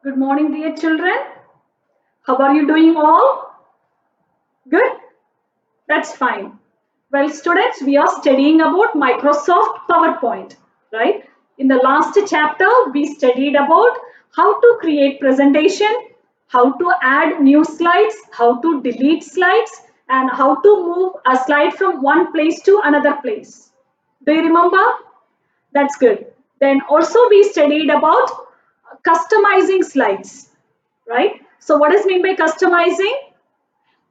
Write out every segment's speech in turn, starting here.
Good morning, dear children. How are you doing all? Good? That's fine. Well, students, we are studying about Microsoft PowerPoint, right? In the last chapter, we studied about how to create presentation, how to add new slides, how to delete slides, and how to move a slide from one place to another place. Do you remember? That's good. Then also we studied about customizing slides, right? So what is mean by customizing?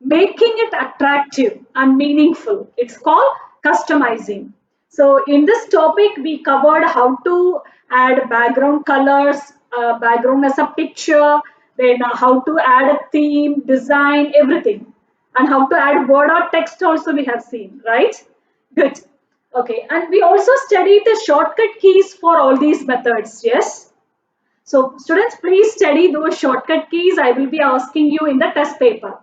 Making it attractive and meaningful. It's called customizing. So in this topic, we covered how to add background colors, background as a picture, then how to add a theme, design, everything. And how to add word or text also we have seen, right? Good. Okay, and we also studied the shortcut keys for all these methods, yes? So students, please study those shortcut keys. I will be asking you in the test paper.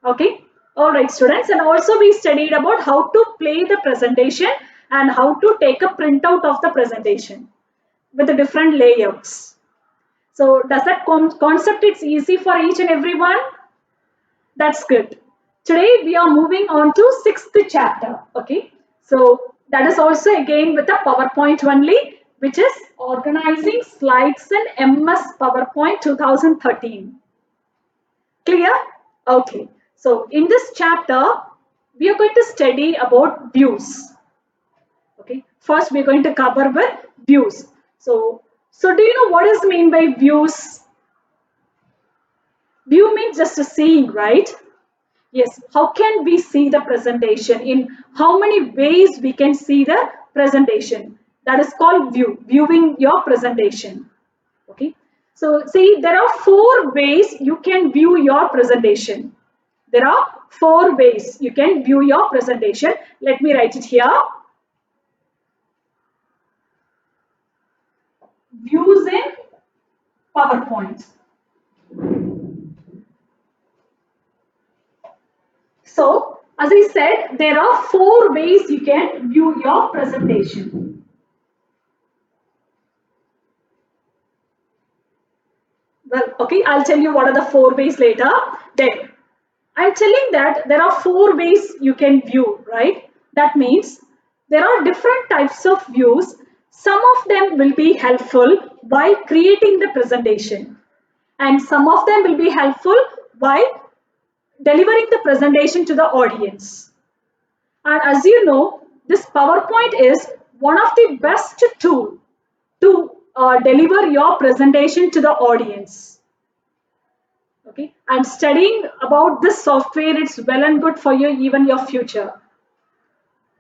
Okay. All right, students. And also we studied about how to play the presentation and how to take a printout of the presentation with the different layouts. So does that concept it's easy for each and everyone? That's good. Today we are moving on to sixth chapter. Okay. So that is also again with a PowerPoint only, which is organizing slides in MS PowerPoint 2013. Clear? Okay. So in this chapter, we are going to study about views. Okay. First, we are going to cover with views. So do you know what is mean by views? View means just a seeing, right? Yes. How can we see the presentation? In how many ways we can see the presentation? That is called view. Viewing your presentation. Okay. So see, there are four ways you can view your presentation. There are four ways you can view your presentation. Let me write it here. Views in PowerPoint. So, as I said, there are four ways you can view your presentation. Well, okay, I'll tell you what are the four ways later. Then, I'm telling that there are four ways you can view, right? That means there are different types of views. Some of them will be helpful while creating the presentation, and some of them will be helpful while delivering the presentation to the audience. And as you know, this PowerPoint is one of the best tool to deliver your presentation to the audience. Okay, and studying about this software, it's well and good for you, even your future.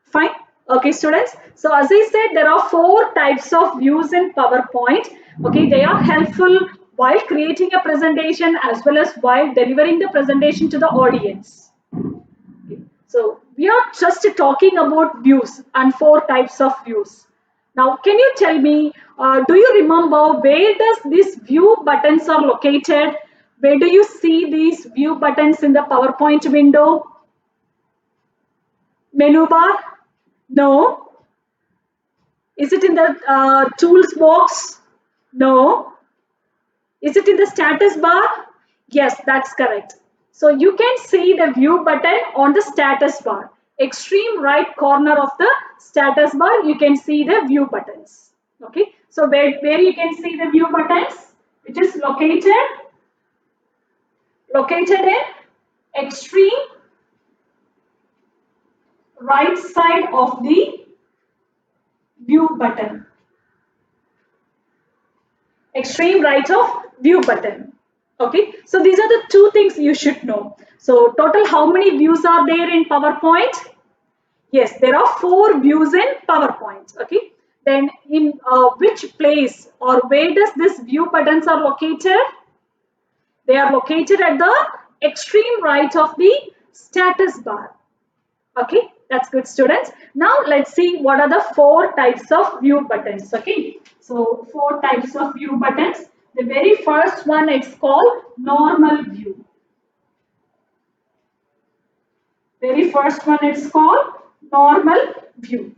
Fine. Okay, students. So as I said, there are four types of views in PowerPoint. Okay, they are helpful while creating a presentation as well as while delivering the presentation to the audience. Okay. So we are just talking about views and four types of views. Now, can you tell me, do you remember where does these view buttons are located? Where do you see these view buttons in the PowerPoint window? Menu bar? No. Is it in the tools box? No. Is it in the status bar? Yes, that's correct. So you can see the view button on the status bar. Extreme right corner of the status bar, you can see the view buttons. Okay. So where you can see the view buttons, which is located in extreme right side of the view button. Extreme right of view button. Okay, so these are the two things you should know. So total how many views are there in PowerPoint? Yes, there are four views in PowerPoint. Okay, then in which place or where does this view buttons are located? They are located at the extreme right of the status bar. Okay, that's good, students. Now let's see what are the four types of view buttons. Okay, so four types of view buttons. The very first one is called normal view. Very first one is called normal view.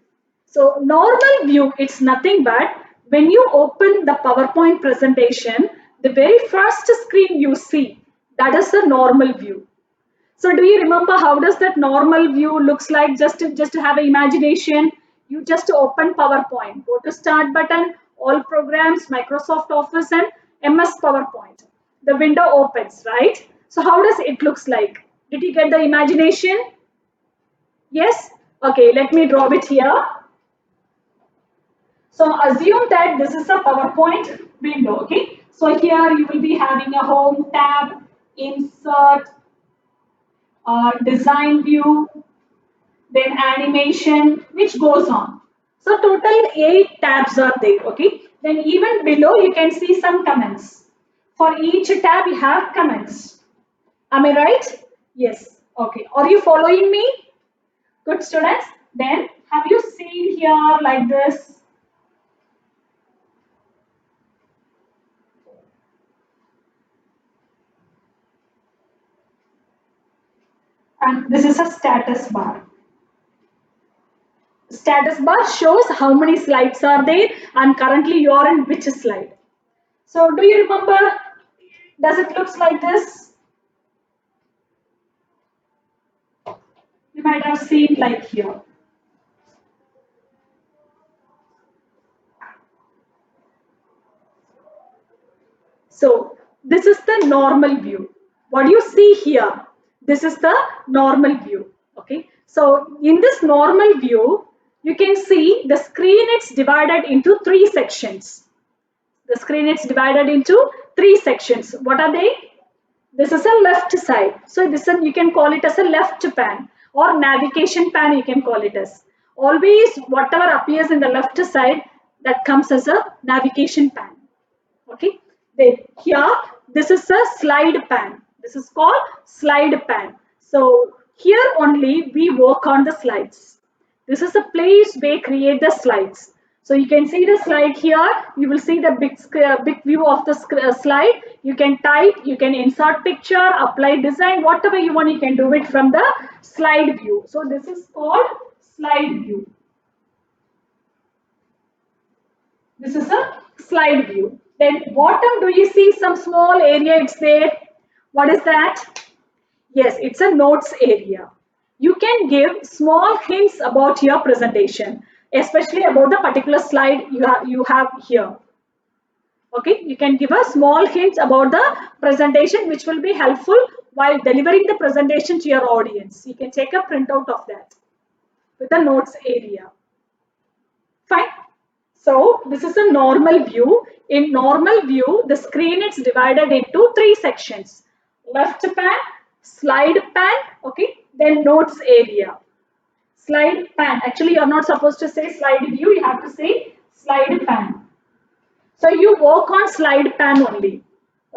So normal view, it's nothing but when you open the PowerPoint presentation, the very first screen you see, that is the normal view. So do you remember how does that normal view looks like? Just to have an imagination, you just open PowerPoint, go to Start button, all programs, Microsoft Office and MS PowerPoint. The window opens, right? So how does it looks like? Did you get the imagination? Yes? Okay, let me draw it here. So assume that this is a PowerPoint window, okay? So here you will be having a home tab, insert, design view, then animation, which goes on. So total 8 tabs are there, okay? Then even below you can see some comments. For each tab you have comments. Am I right? Yes. Okay. Are you following me? Good students. Then have you seen here like this? And this is a status bar. Status bar shows how many slides are there and currently you are in which slide. So do you remember? Does it looks like this? You might have seen like here. So this is the normal view. What you see here, this is the normal view. Okay. So in this normal view, you can see the screen is divided into 3 sections. The screen is divided into 3 sections. What are they? This is a left side. So this one you can call it as a left pan or navigation pan you can call it as. Always whatever appears in the left side that comes as a navigation pan. Okay. Then here this is a slide pan. This is called slide pan. So here only we work on the slides. This is a place where create the slides. So you can see the slide here. You will see the big view of the slide. You can type, you can insert picture, apply design, whatever you want, you can do it from the slide view. So this is called slide view. This is a slide view. Then bottom, do you see some small area? It's there. What is that? Yes, it's a notes area. You can give small hints about your presentation, especially about the particular slide you have here. Okay, you can give a small hints about the presentation which will be helpful while delivering the presentation to your audience. You can take a printout of that with the notes area. Fine. So this is a normal view. In normal view, the screen is divided into 3 sections. Left pan, slide pan, okay, then notes area. Slide pan. Actually, you're not supposed to say slide view, you have to say slide pan. So you work on slide pan only.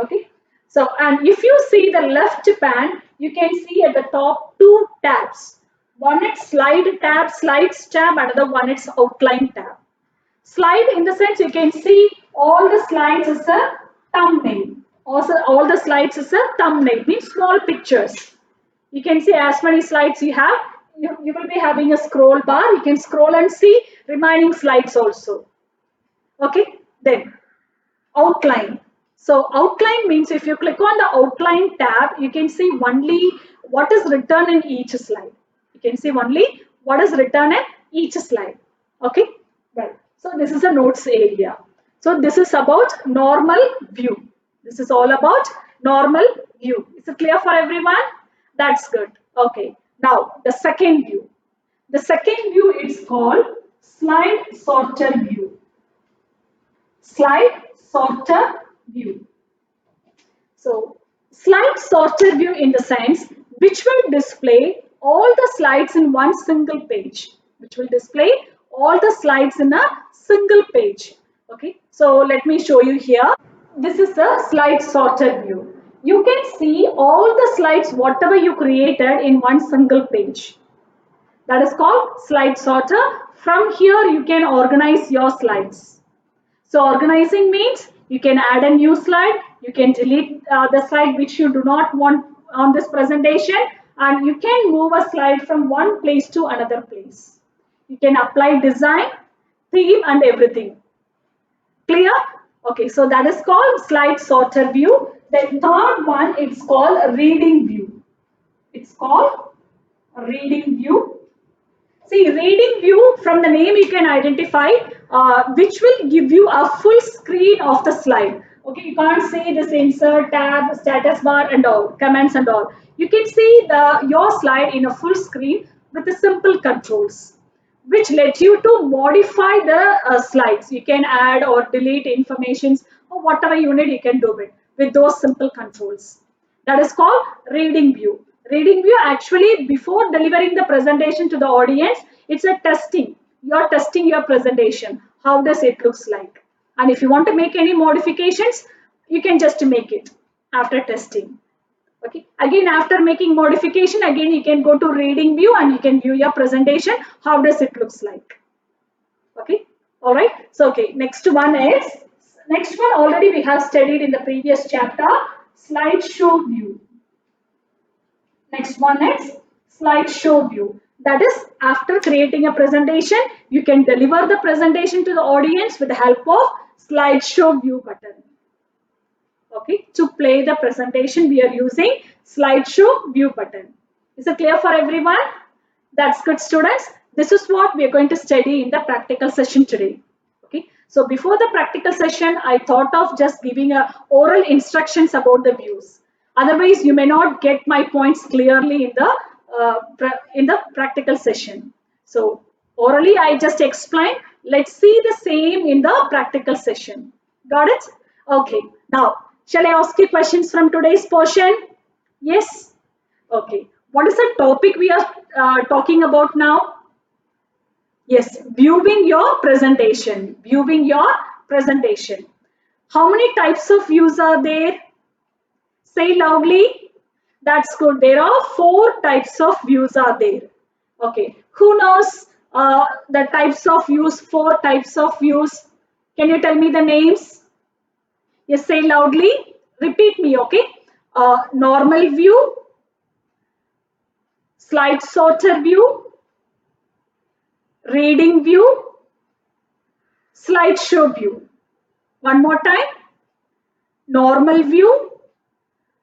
Okay. So, and if you see the left pan, you can see at the top 2 tabs. One is slide tab, slides tab, another one is outline tab. Slide in the sense you can see all the slides as a thumbnail. Also, all the slides as a thumbnail means small pictures. You can see as many slides you have. You will be having a scroll bar. You can scroll and see remaining slides also. Okay, then outline. So outline means if you click on the outline tab, you can see only what is written in each slide. You can see only what is written in each slide. Okay, well, so this is a notes area. So this is about normal view. This is all about normal view. Is it clear for everyone? That's good. Okay, now the second view. The second view is called slide sorter view. Slide sorter view. So slide sorter view in the sense which will display all the slides in one single page. Which will display all the slides in a single page. Okay. So let me show you here. This is the slide sorter view. You can see all the slides whatever you created in one single page. That is called slide sorter. From here you can organize your slides. So organizing means you can add a new slide, you can delete the slide which you do not want on this presentation, and you can move a slide from one place to another place. You can apply design, theme and everything. Clear? Okay, so that is called slide sorter view. The third one, it's called reading view. It's called reading view. See, reading view, from the name you can identify which will give you a full screen of the slide. Okay, you can't see this insert tab, status bar and all, commands and all. You can see your slide in a full screen with the simple controls, which let you to modify the slides. You can add or delete informations or whatever you need, you can do it with those simple controls. That is called reading view. Reading view, actually, before delivering the presentation to the audience, it's a testing. You're testing your presentation. How does it looks like? And if you want to make any modifications, you can just make it after testing. Okay. Again, after making modification, again you can go to reading view and you can view your presentation. How does it looks like? Okay. All right. So okay. Next one already we have studied in the previous chapter. Slideshow view. Next one is slideshow view. That is, after creating a presentation, you can deliver the presentation to the audience with the help of slideshow view button. Okay, to play the presentation, we are using slideshow view button. Is it clear for everyone? That's good, students. This is what we are going to study in the practical session today. Okay, so before the practical session, I thought of just giving a oral instructions about the views. Otherwise, you may not get my points clearly in the practical session. So orally, I just explained. Let's see the same in the practical session. Got it? Okay. Now, shall I ask you questions from today's portion? Yes. Okay. What is the topic we are talking about now? Yes, viewing your presentation. Viewing your presentation. How many types of views are there? Say loudly. That's good. There are 4 types of views are there. Okay. Who knows the types of views? 4 types of views. Can you tell me the names? Yes, say loudly. Repeat me, okay? Normal view, slide sorter view, reading view, slideshow view. One more time. Normal view,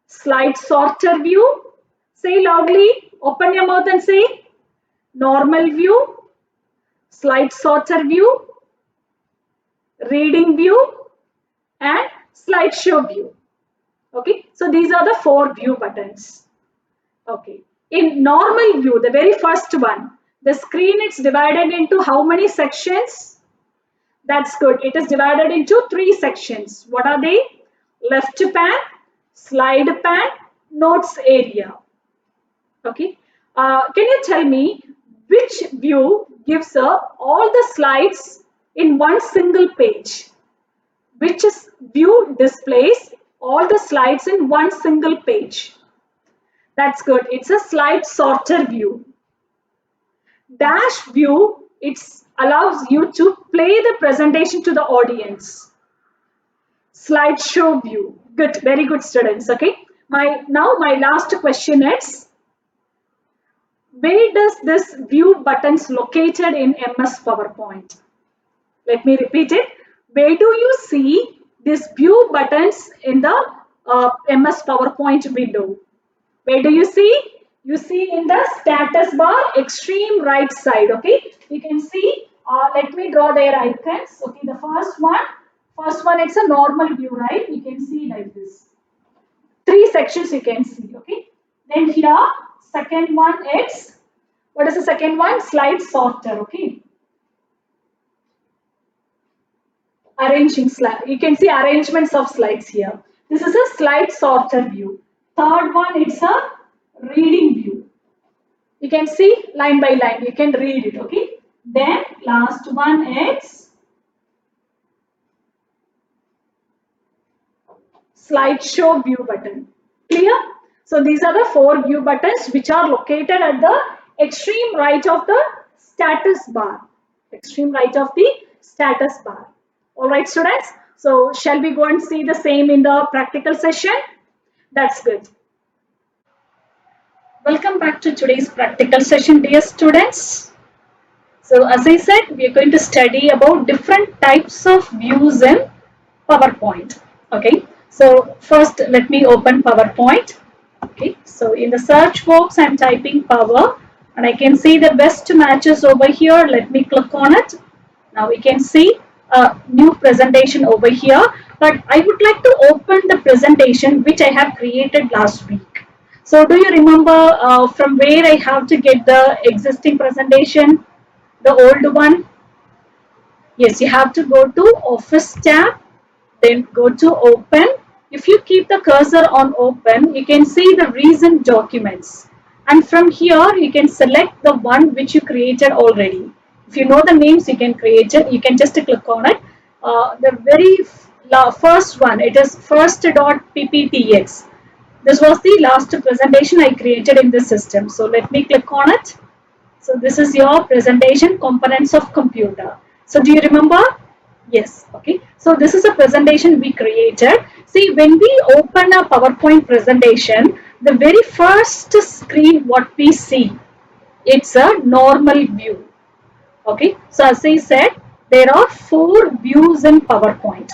slide sorter view. Say loudly. Open your mouth and say. Normal view, slide sorter view, reading view, and slideshow view. Okay, so these are the 4 view buttons. Okay, in normal view, the very first one, the screen is divided into how many sections? That's good. It is divided into 3 sections. What are they? Left pan, slide pan, notes area. Okay, can you tell me which view gives all the slides in one single page? Which view displays all the slides in one single page? That's good. It's a slide sorter view. Dash view, it allows you to play the presentation to the audience. Slideshow view. Good, very good, students. Okay. Now my last question is, where does this view buttons located in MS PowerPoint? Let me repeat it. Where do you see these view buttons in the MS PowerPoint window? Where do you see? You see in the status bar, extreme right side. Okay, you can see. Let me draw their icons. Okay, the first one, it's a normal view, right? You can see like this. 3 sections you can see. Okay. Then here, second one is, what is the second one? Slide sorter. Okay. Arranging slide. You can see arrangements of slides here. This is a slide sorter view. Third one, it's a reading view. You can see line by line. You can read it. Okay. Then last one is slideshow view button. Clear? So these are the 4 view buttons which are located at the extreme right of the status bar. Extreme right of the status bar. All right, students. So shall we go and see the same in the practical session? That's good. Welcome back to today's practical session, dear students. So as I said, we are going to study about different types of views in PowerPoint. Okay, so first let me open PowerPoint. Okay, so in the search box I'm typing power and I can see the best matches over here. Let me click on it. Now we can see a new presentation over here, but I would like to open the presentation which I have created last week. So do you remember from where I have to get the existing presentation, the old one? Yes, you have to go to Office tab, then go to Open. If you keep the cursor on Open, you can see the recent documents. And from here, you can select the one which you created already. If you know the names, you can create it. You can just click on it. The very first one, it is first.pptx. This was the last presentation I created in this system. So let me click on it. So this is your presentation components of computer. So do you remember? Yes. Okay. So this is a presentation we created. See, when we open a PowerPoint presentation, the very first screen what we see, it's a normal view. Okay. So as I said, there are 4 views in PowerPoint.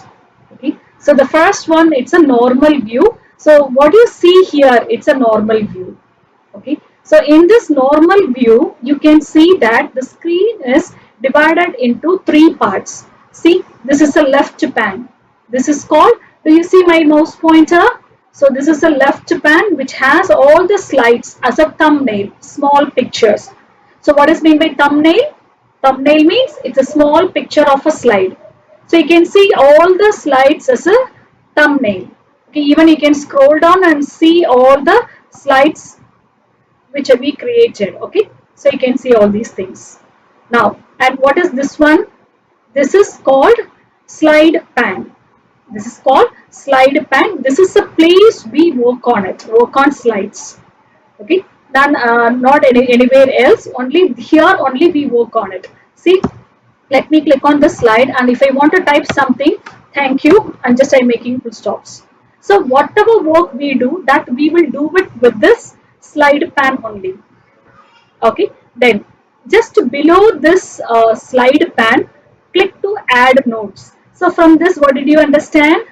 Okay. So the first one, it's a normal view. So what you see here, it's a normal view. Okay, so in this normal view you can see that the screen is divided into 3 parts. See, this is a left pan. This is called, do you see my mouse pointer? So this is a left pan which has all the slides as a thumbnail, small pictures. So what is meant by thumbnail? Thumbnail means it's a small picture of a slide. So you can see all the slides as a thumbnail. Okay, even you can scroll down and see all the slides which we created. Okay, so you can see all these things. Now, and what is this one? This is called slide pan. This is called slide pan. This is a place we work on it, work on slides. Okay, then not anywhere else, only here only we work on it. See, let me click on the slide, and if I want to type something, thank you, and just I'm making full stops. So whatever work we do, that we will do it with this slide pan only. Okay, then just below this slide pan, click to add notes. So from this, what did you understand?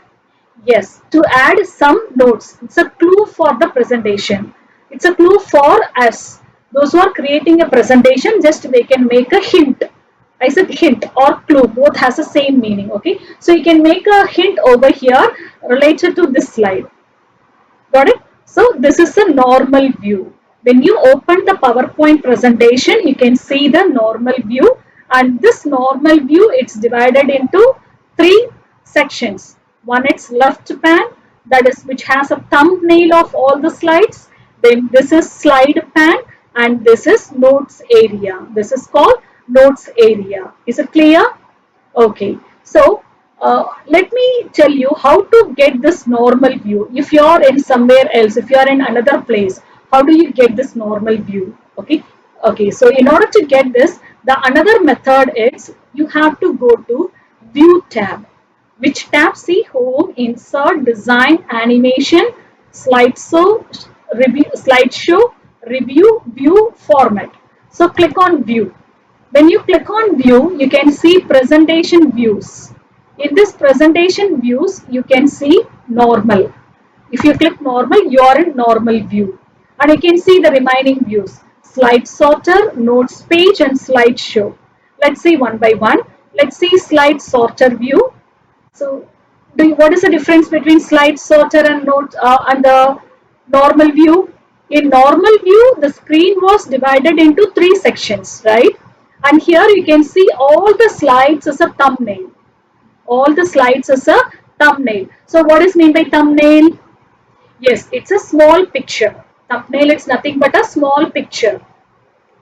Yes, to add some notes. It's a clue for the presentation. It's a clue for us. Those who are creating a presentation, just they can make a hint. I said hint or clue, both has the same meaning. Okay, so you can make a hint over here related to this slide. Got it? So this is a normal view. When you open the PowerPoint presentation, you can see the normal view, and this normal view, it's divided into 3 sections. One is left pan, that is which has a thumbnail of all the slides. Then this is slide pan, and this is notes area. This is called notes area. Is it clear? Okay. So let me tell you how to get this normal view. If you are in somewhere else, if you are in another place, how do you get this normal view? Okay. Okay. So in order to get this, the another method is you have to go to View tab. Which tab? See, Home, Insert, Design, Animation, Slideshow, Review, View, Format. So click on View. When you click on View, you can see Presentation Views. In this Presentation Views, you can see Normal. If you click Normal, you are in Normal View. And you can see the remaining views. Slide Sorter, Notes Page, and Slideshow. Let's see one by one. Let's see Slide Sorter View. So, what is the difference between Slide Sorter and the normal view? In normal view, the screen was divided into 3 sections, right? And here you can see all the slides as a thumbnail. All the slides as a thumbnail. So what is meant by thumbnail? Yes, it's a small picture. Thumbnail is nothing but a small picture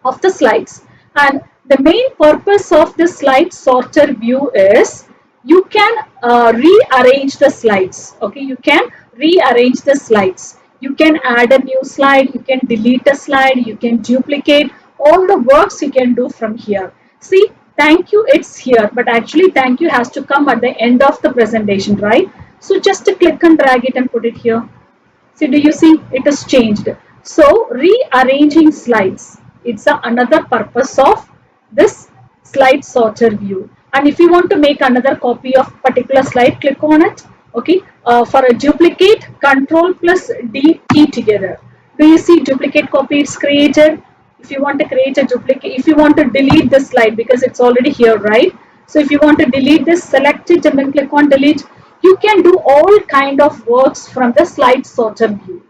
of the slides. And the main purpose of this slide sorter view is you can rearrange the slides. Okay, you can rearrange the slides. You can add a new slide, you can delete a slide, you can duplicate. All the works you can do from here. See, thank you, it's here, but actually thank you has to come at the end of the presentation, right? So just click and drag it and put it here. See, do you see it has changed? So rearranging slides, it's another purpose of this slide sorter view. And if you want to make another copy of particular slide, click on it. Okay, for a duplicate, Control plus D key together. Do you see duplicate copy is created? If you want to create a duplicate, if you want to delete this slide because it's already here, right? So if you want to delete this, select it and then click on delete. You can do all kind of works from the slide sorter view.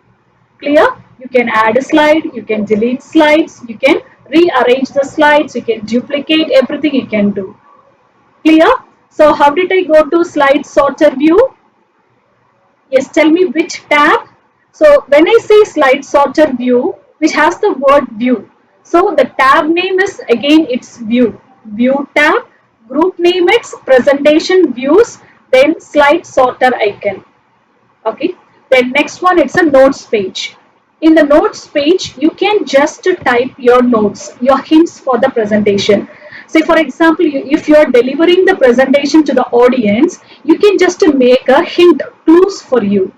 Clear? You can add a slide, you can delete slides, you can rearrange the slides, you can duplicate, everything you can do. Clear? So how did I go to slide sorter view? Yes, tell me which tab. So when I say slide sorter view, which has the word view. So the tab name is again it's view. View tab. Group name it's presentation views. Then slide sorter icon. Okay. Then next one it's a notes page. In the notes page, you can just type your notes, your hints for the presentation. Say for example, if you are delivering the presentation to the audience, you can just make a hint clues for you.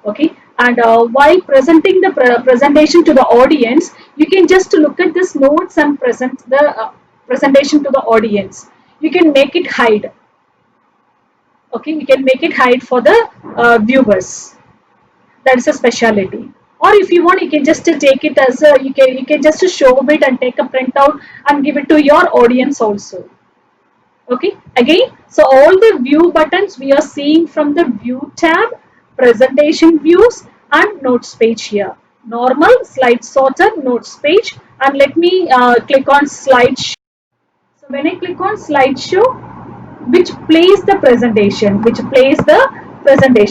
Okay. And while presenting the presentation to the audience, you can just look at this notes and present the presentation to the audience. You can make it hide. Okay, you can make it hide for the viewers. That is a speciality. Or if you want, you can just take it as a, you can just show it and take a printout and give it to your audience also. Okay, again, so all the view buttons we are seeing from the view tab, presentation views and notes page here. Normal, slide sorter, notes page, and let me click on slideshow. So when I click on slideshow, which plays the presentation,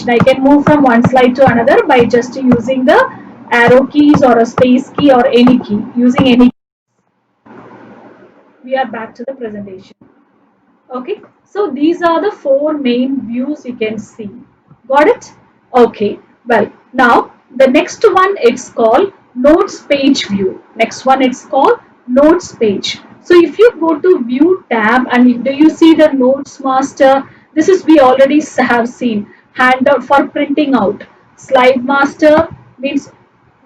I can move from one slide to another by just using the arrow keys or a space key or any key. Using any, we are back to the presentation. Okay, so these are the four main views you can see. Got it? Okay, well, now the next one it's called notes page view. Next one it's called notes page. So if you go to view tab and do you see the notes master? This is we already have seen. Handout for printing out. Slide master means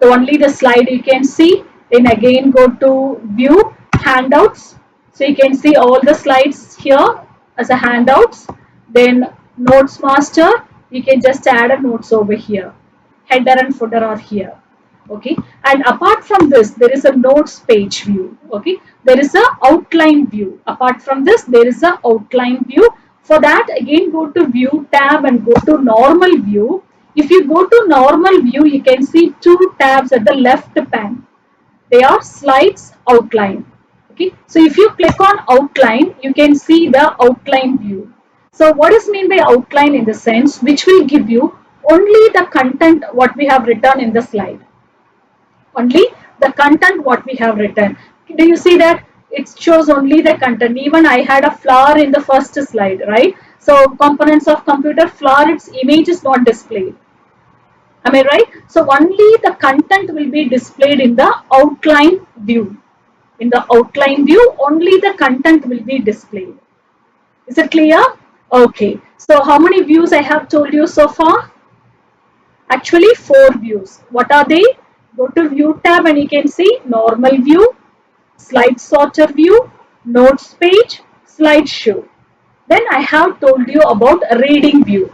only the slide you can see. Then again go to view handouts. So you can see all the slides here as a handouts. Then notes master, you can just add a notes over here. Header and footer are here. Okay, and apart from this there is a notes page view. Okay, there is a outline view. Apart from this there is a outline view. For that again go to view tab and go to normal view. If you go to normal view, you can see two tabs at the left pane. They are slides outline. Okay, so if you click on outline, you can see the outline view. So what is mean by outline in the sense which will give you only the content what we have written in the slide. Only the content what we have written. Do you see that it shows only the content? Even I had a flower in the first slide, right? So components of computer flower, its image is not displayed. Am I right? So only the content will be displayed in the outline view. In the outline view, only the content will be displayed. Is it clear? Okay. So how many views I have told you so far? Actually, four views. What are they? Go to view tab and you can see normal view, slide sorter view, notes page, slideshow. Then I have told you about reading view.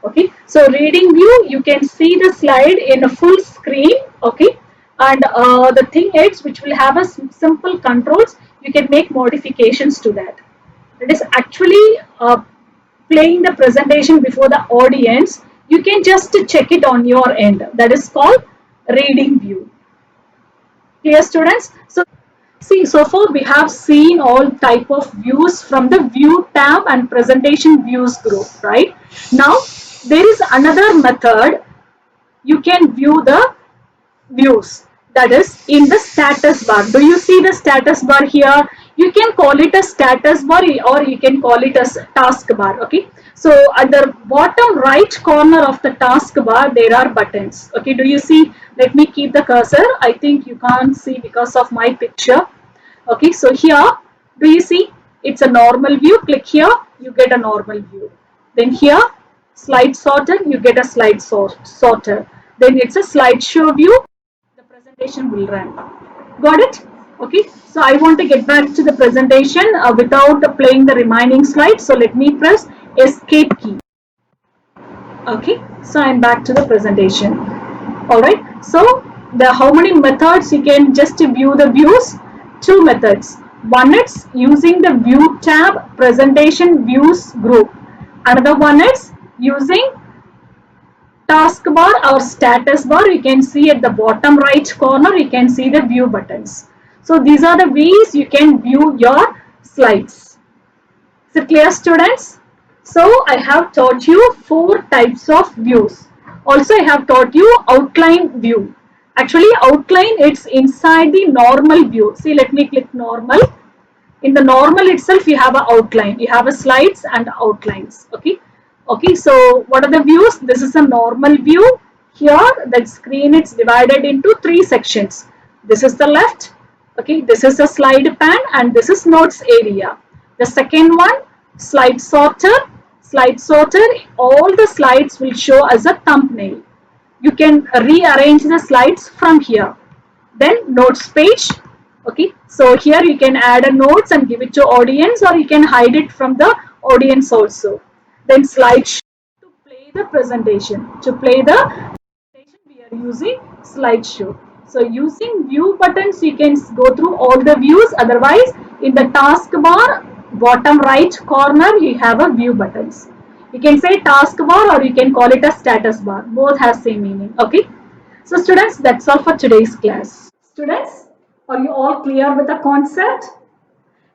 Okay, so reading view, you can see the slide in a full screen. Okay, and the thing is which will have a simple controls, you can make modifications to that. It is actually playing the presentation before the audience. You can just check it on your end. That is called reading view. Clear, students? So see, so far we have seen all type of views from the view tab and presentation views group, right? Now there is another method. You can view the views, that is in the status bar. Do you see the status bar here? You can call it a status bar or you can call it as task bar. Okay, so at the bottom right corner of the task bar there are buttons. Okay, do you see? Let me keep the cursor. I think you can't see because of my picture. Okay, so here do you see it's a normal view? Click here, you get a normal view. Then here slide sorter, you get a slide sorter. Then it's a slideshow view, the presentation will run. Got it? Okay, so I want to get back to the presentation without playing the remaining slides. So let me press escape key. Okay, so I'm back to the presentation. All right, so the how many methods you can just view the views? Two methods. One is using the view tab presentation views group. Another one is using taskbar or status bar. You can see at the bottom right corner, you can see the view buttons. So these are the ways you can view your slides. Is it clear, students? So I have taught you four types of views. Also, I have taught you outline view. Actually, outline, it's inside the normal view. See, let me click normal. In the normal itself, you have an outline. You have a slides and outlines. Okay. Okay. So what are the views? This is a normal view. Here, the screen is divided into three sections. This is the left. Okay. This is the slide pane and this is notes area. The second one, slide sorter. Slide sorter. All the slides will show as a thumbnail. You can rearrange the slides from here. Then notes page. Okay, so here you can add a notes and give it to audience, or you can hide it from the audience also. Then slideshow to play the presentation. To play the presentation, we are using slideshow. So using view buttons, you can go through all the views. Otherwise, in the taskbar bottom right corner, you have a view buttons. You can say taskbar or you can call it a status bar. Both have same meaning. Okay. So students, that's all for today's class. Students, are you all clear with the concept?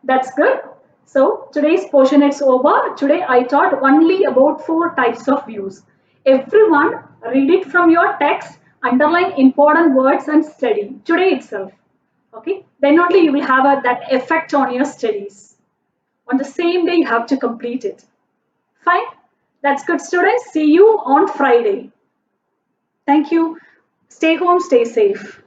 That's good. So today's portion is over. Today I taught only about four types of views. Everyone read it from your text, underline important words and study today itself. Okay, then only you will have that effect on your studies. On the same day you have to complete it. Fine. That's good, students. See you on Friday. Thank you. Stay home, stay safe.